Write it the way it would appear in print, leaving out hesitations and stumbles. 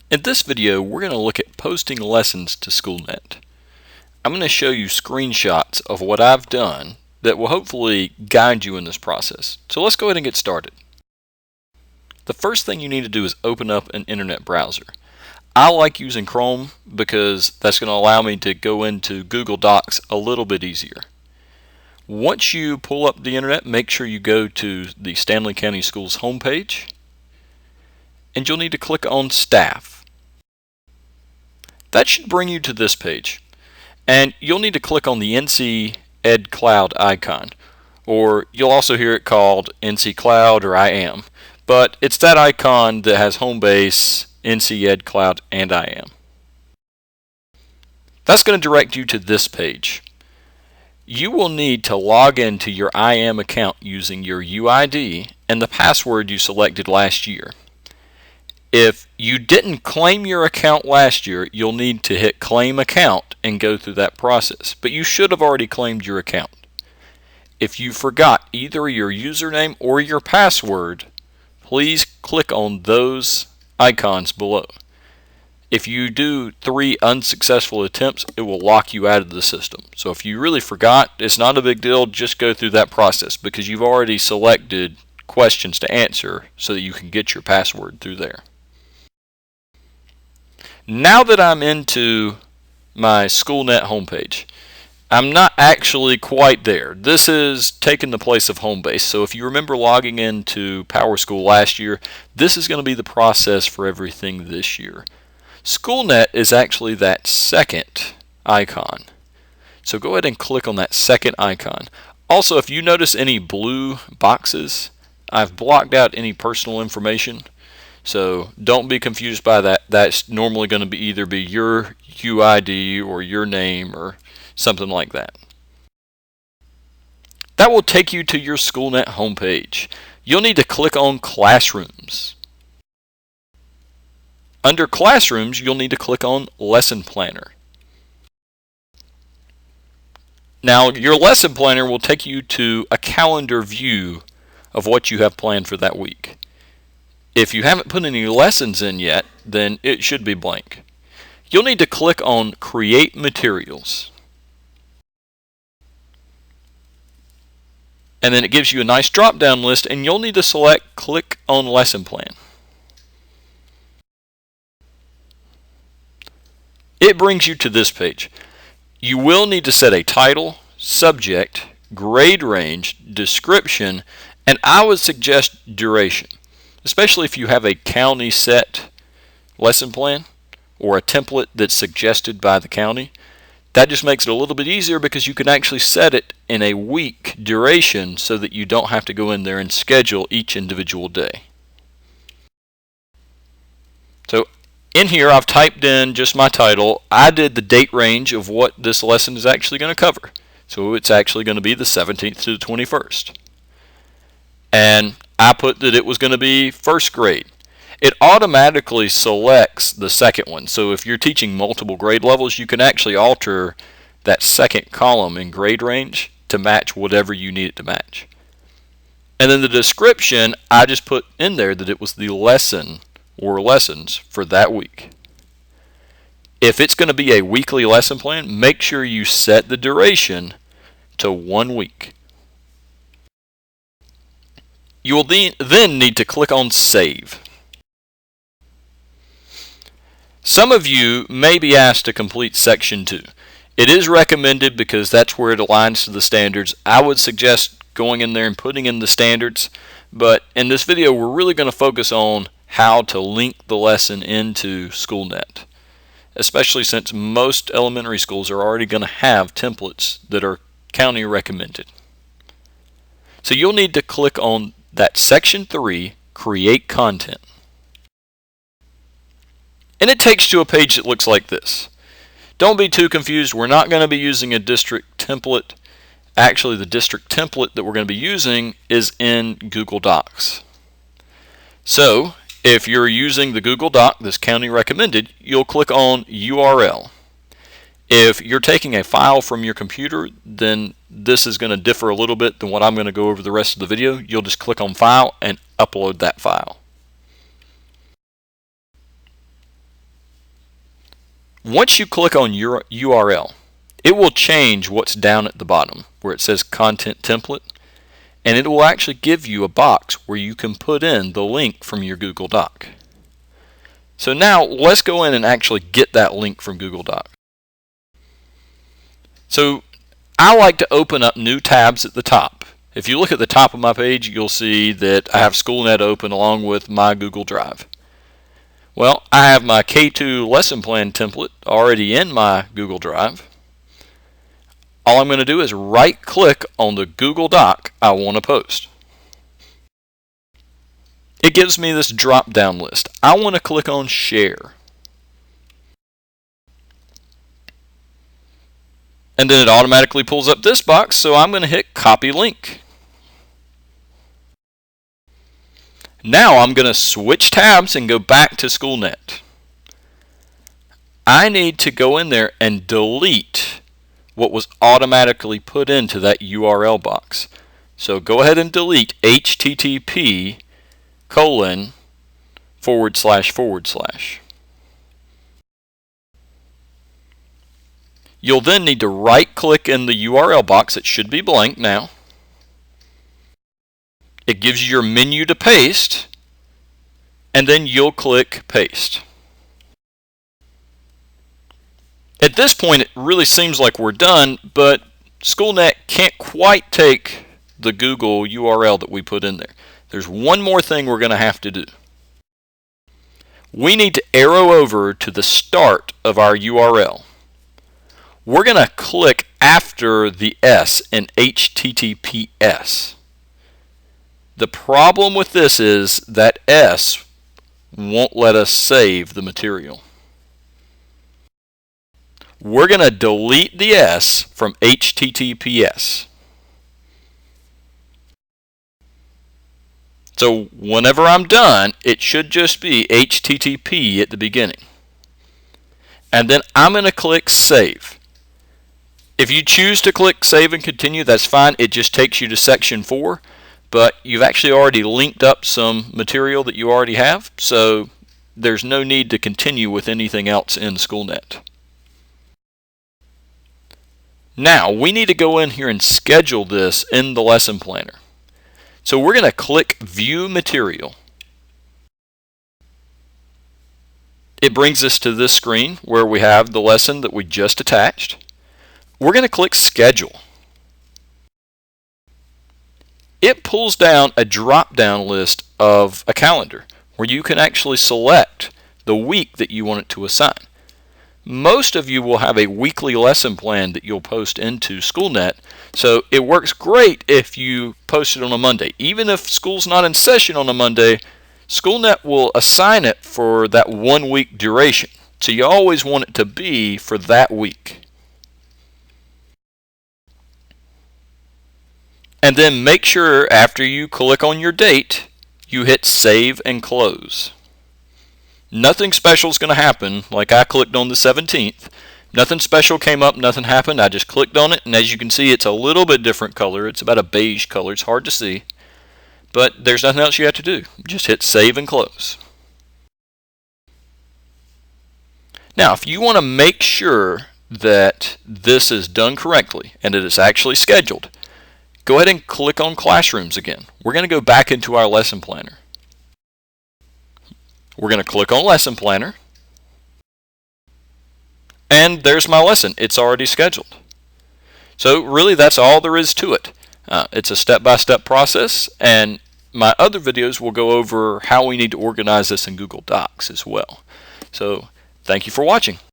In this video, we're going to look at posting lessons to Schoolnet. I'm going to show you screenshots of what I've done that will hopefully guide you in this process. So let's go ahead and get started. The first thing you need to do is open up an internet browser. I like using Chrome because that's going to allow me to go into Google Docs a little bit easier. Once you pull up the internet, make sure you go to the Stanley County Schools homepage, and you'll need to click on Staff. That should bring you to this page, and you'll need to click on the NC Ed Cloud icon, or you'll also hear it called NC Cloud or I Am, but it's that icon that has home base, NC Ed Cloud, and I Am. That's going to direct you to this page. You will need to log into your I Am account using your UID and the password you selected last year. If you didn't claim your account last year, you'll need to hit Claim Account and go through that process, but you should have already claimed your account. If you forgot either your username or your password, please click on those icons below. If you do 3 unsuccessful attempts, it will lock you out of the system. So if you really forgot, it's not a big deal. Just go through that process because you've already selected questions to answer so that you can get your password through there. Now that I'm into my Schoolnet homepage, I'm not actually quite there. This is taking the place of Homebase. So if you remember logging into PowerSchool last year, this is going to be the process for everything this year. Schoolnet is actually that second icon. So go ahead and click on that second icon. Also, if you notice any blue boxes, I've blocked out any personal information. So don't be confused by that. That's normally going to either be your UID or your name or something like that. That will take you to your Schoolnet homepage. You'll need to click on Classrooms. Under Classrooms, you'll need to click on Lesson Planner. Now, your lesson planner will take you to a calendar view of what you have planned for that week. If you haven't put any lessons in yet, then it should be blank. You'll need to click on Create Materials. And then it gives you a nice drop-down list, and you'll need to click on Lesson Plan. It brings you to this page. You will need to set a title, subject, grade range, description, and I would suggest duration, especially if you have a county set lesson plan or a template that's suggested by the county. That just makes it a little bit easier because you can actually set it in a week duration so that you don't have to go in there and schedule each individual day. So in here, I've typed in just my title. I did the date range of what this lesson is actually going to cover. So it's actually going to be the 17th to the 21st. And I put that it was going to be first grade. It automatically selects the second one. So if you're teaching multiple grade levels, you can actually alter that second column in grade range to match whatever you need it to match. And then the description, I just put in there that it was the lesson or lessons for that week. If it's going to be a weekly lesson plan, make sure you set the duration to 1 week. You will then need to click on Save. Some of you may be asked to complete Section 2. It is recommended because that's where it aligns to the standards. I would suggest going in there and putting in the standards, but in this video we're really going to focus on how to link the lesson into Schoolnet, especially since most elementary schools are already going to have templates that are county recommended. So you'll need to click on that Section 3, Create Content. And it takes you to a page that looks like this. Don't be too confused. We're not going to be using a district template. Actually, the district template that we're going to be using is in Google Docs. So if you're using the Google Doc that's county recommended, you'll click on URL. If you're taking a file from your computer, then this is going to differ a little bit than what I'm going to go over the rest of the video. You'll just click on File and upload that file. Once you click on your URL, it will change what's down at the bottom where it says Content Template, and it will actually give you a box where you can put in the link from your Google Doc. So now let's go in and actually get that link from Google Doc. So I like to open up new tabs at the top. If you look at the top of my page, you'll see that I have Schoolnet open along with my Google Drive. Well, I have my K2 lesson plan template already in my Google Drive. All I'm going to do is right click on the Google Doc I want to post. It gives me this drop down list. I want to click on Share. And then it automatically pulls up this box, so I'm going to hit Copy Link. Now I'm going to switch tabs and go back to Schoolnet. I need to go in there and delete what was automatically put into that URL box. So go ahead and delete http://. You'll then need to right click in the URL box. It should be blank now. It gives you your menu to paste, and then you'll click Paste. At this point, it really seems like we're done, but Schoolnet can't quite take the Google URL that we put in there. There's one more thing we're going to have to do. We need to arrow over to the start of our URL. We're going to click after the S in HTTPS. The problem with this is that S won't let us save the material. We're going to delete the S from HTTPS. So whenever I'm done, it should just be HTTP at the beginning. And then I'm going to click Save. If you choose to click Save and Continue, that's fine. It just takes you to section 4. But you've actually already linked up some material that you already have, so there's no need to continue with anything else in Schoolnet. Now, we need to go in here and schedule this in the lesson planner. So we're going to click View Material. It brings us to this screen where we have the lesson that we just attached. We're going to click Schedule. It pulls down a drop-down list of a calendar where you can actually select the week that you want it to assign. Most of you will have a weekly lesson plan that you'll post into Schoolnet, so it works great if you post it on a Monday. Even if school's not in session on a Monday, Schoolnet will assign it for that 1 week duration. So you always want it to be for that week. And then make sure after you click on your date, you hit Save and Close. Nothing special is going to happen. Like I clicked on the 17th. Nothing special came up, nothing happened. I just clicked on it, and as you can see, it's a little bit different color. It's about a beige color. It's hard to see. But there's nothing else you have to do. Just hit Save and Close. Now, if you want to make sure that this is done correctly and that it's actually scheduled, go ahead and click on Classrooms again. We're going to go back into our lesson planner. We're going to click on Lesson Planner. And there's my lesson. It's already scheduled. So really that's all there is to it. It's a step-by-step process, and my other videos will go over how we need to organize this in Google Docs as well. So thank you for watching.